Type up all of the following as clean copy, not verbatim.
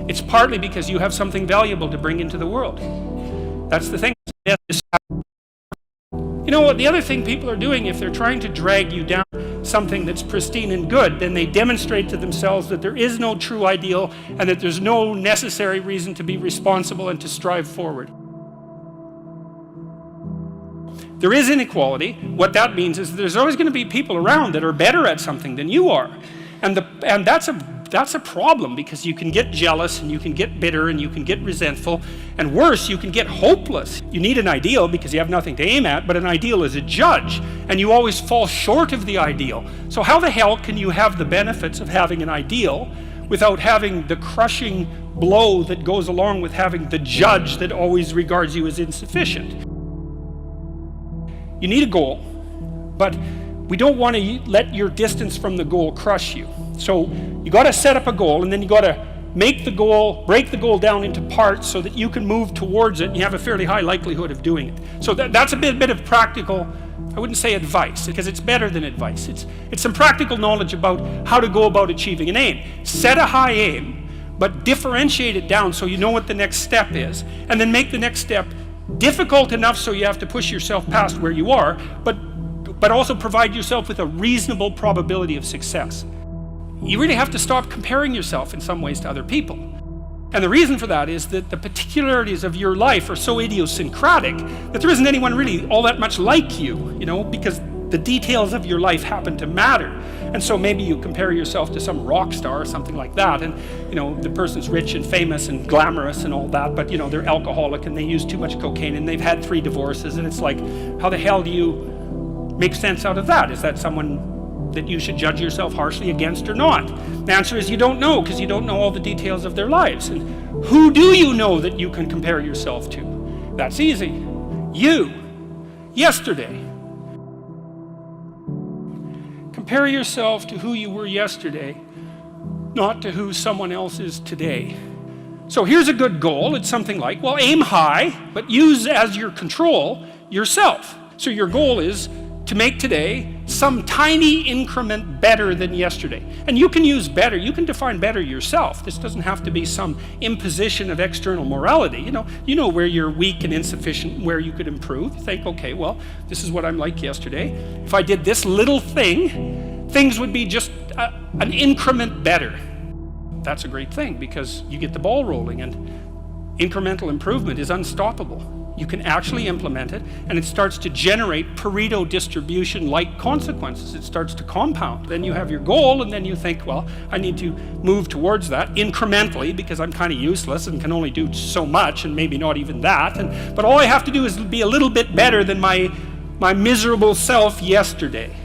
It's partly because you have something valuable to bring into the world. That's the thing. You know what, the other thing people are doing, if they're trying to drag you down something that's pristine and good, then they demonstrate to themselves that there is no true ideal and that there's no necessary reason to be responsible and to strive forward. There is inequality. What that means is there's always going to be people around that are better at something than you are. And that's a problem, because you can get jealous and you can get bitter and you can get resentful, and worse, you can get hopeless. You need an ideal because you have nothing to aim at, but an ideal is a judge, and you always fall short of the ideal. So how the hell can you have the benefits of having an ideal without having the crushing blow that goes along with having the judge that always regards you as insufficient? You need a goal, but we don't want to let your distance from the goal crush you. So you got to set up a goal, and then you got to make the goal, break the goal down into parts so that you can move towards it, and you have a fairly high likelihood of doing it. So that's a bit of practical, I wouldn't say advice, because it's better than advice. It's some practical knowledge about how to go about achieving an aim. Set a high aim, but differentiate it down so you know what the next step is, and then make the next step difficult enough so you have to push yourself past where you are, but also provide yourself with a reasonable probability of success. You really have to stop comparing yourself in some ways to other people. And the reason for that is that the particularities of your life are so idiosyncratic that there isn't anyone really all that much like you, because the details of your life happen to matter. And so maybe you compare yourself to some rock star or something like that, and the person's rich and famous and glamorous and all that, but they're alcoholic and they use too much cocaine and they've had 3 divorces, and it's like, how the hell do you make sense out of that? Is that someone that you should judge yourself harshly against or not? The answer is you don't know, because you don't know all the details of their lives. And who do you know that you can compare yourself to? That's easy. You. Yesterday. Compare yourself to who you were yesterday, not to who someone else is today. So here's a good goal. It's something like, well, aim high, but use as your control yourself. So your goal is to make today some tiny increment better than yesterday. And you can use better, you can define better yourself. This doesn't have to be some imposition of external morality. You know where you're weak and insufficient, where you could improve. You think, okay, well, this is what I'm like yesterday. If I did this little thing, things would be just an increment better. That's a great thing, because you get the ball rolling, and incremental improvement is unstoppable. You can actually implement it, and it starts to generate Pareto distribution-like consequences. It starts to compound. Then you have your goal, and then you think, well, I need to move towards that incrementally, because I'm kind of useless and can only do so much, and maybe not even that. But all I have to do is be a little bit better than my miserable self yesterday.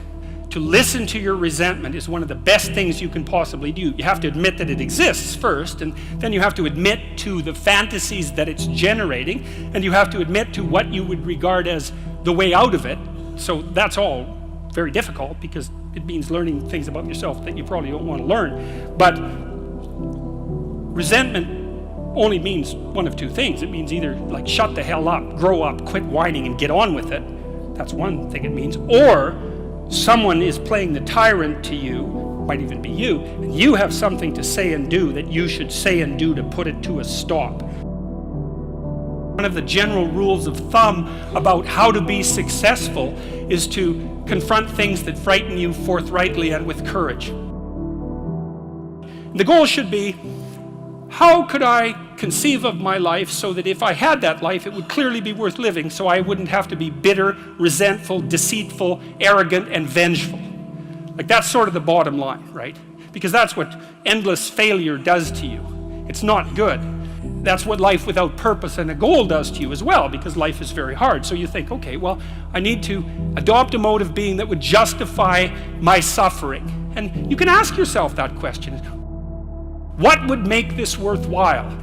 To listen to your resentment is one of the best things you can possibly do. You have to admit that it exists first, and then you have to admit to the fantasies that it's generating, and you have to admit to what you would regard as the way out of it. So that's all very difficult, because it means learning things about yourself that you probably don't want to learn. But resentment only means one of two things. It means either like shut the hell up, grow up, quit whining and get on with it. That's one thing it means. Or someone is playing the tyrant to you, might even be you, and you have something to say and do that you should say and do to put it to a stop. One of the general rules of thumb about how to be successful is to confront things that frighten you forthrightly and with courage. The goal should be, how could I conceive of my life so that if I had that life, it would clearly be worth living, so I wouldn't have to be bitter, resentful, deceitful, arrogant, and vengeful. Like, that's sort of the bottom line, right? Because that's what endless failure does to you. It's not good. That's what life without purpose and a goal does to you as well, because life is very hard. So you think, okay, well, I need to adopt a mode of being that would justify my suffering. And you can ask yourself that question. What would make this worthwhile?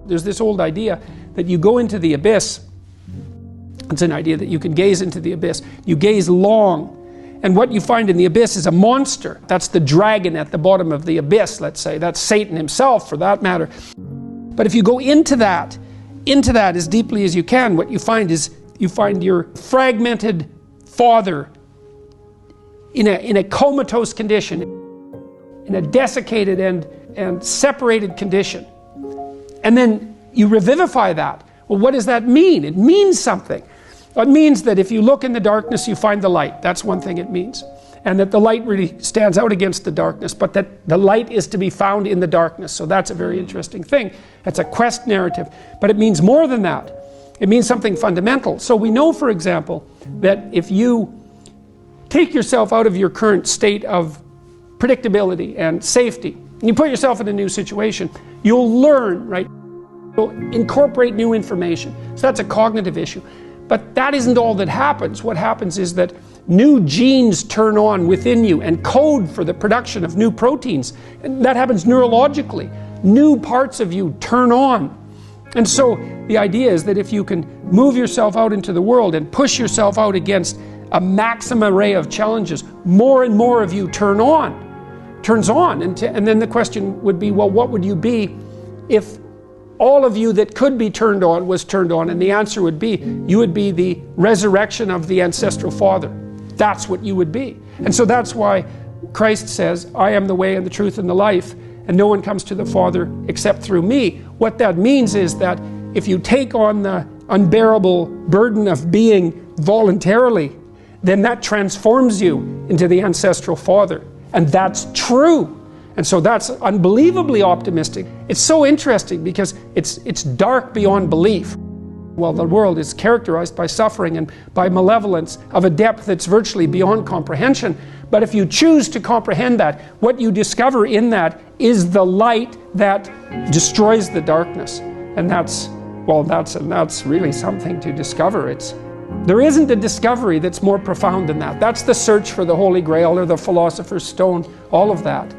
There's this old idea that you go into the abyss. It's an idea that you can gaze into the abyss. You gaze long, and what you find in the abyss is a monster. That's the dragon at the bottom of the abyss, let's say. That's Satan himself, for that matter. But if you go into that as deeply as you can, what you find is you find your fragmented father in a comatose condition. in a desiccated and separated condition. And then you revivify that. Well, what does that mean? It means something. It means that if you look in the darkness, you find the light. That's one thing it means. And that the light really stands out against the darkness, but that the light is to be found in the darkness. So that's a very interesting thing. That's a quest narrative. But it means more than that. It means something fundamental. So we know, for example, that if you take yourself out of your current state of predictability and safety, and you put yourself in a new situation, you'll learn, right? You'll incorporate new information. So that's a cognitive issue. But that isn't all that happens. What happens is that new genes turn on within you and code for the production of new proteins. And that happens neurologically. New parts of you turn on. And so the idea is that if you can move yourself out into the world and push yourself out against a maximum array of challenges, more and more of you turns on. And then the question would be, well, what would you be if all of you that could be turned on was turned on? And the answer would be, you would be the resurrection of the ancestral father. That's what you would be. And so that's why Christ says, I am the way and the truth and the life, and no one comes to the Father except through me. What that means is that if you take on the unbearable burden of being voluntarily, then that transforms you into the ancestral father. And that's true. And so that's unbelievably optimistic. It's so interesting because it's dark beyond belief. Well, the world is characterized by suffering and by malevolence of a depth that's virtually beyond comprehension. But if you choose to comprehend that, what you discover in that is the light that destroys the darkness. And that's really something to discover. There isn't a discovery that's more profound than that. That's the search for the Holy Grail or the Philosopher's Stone, all of that.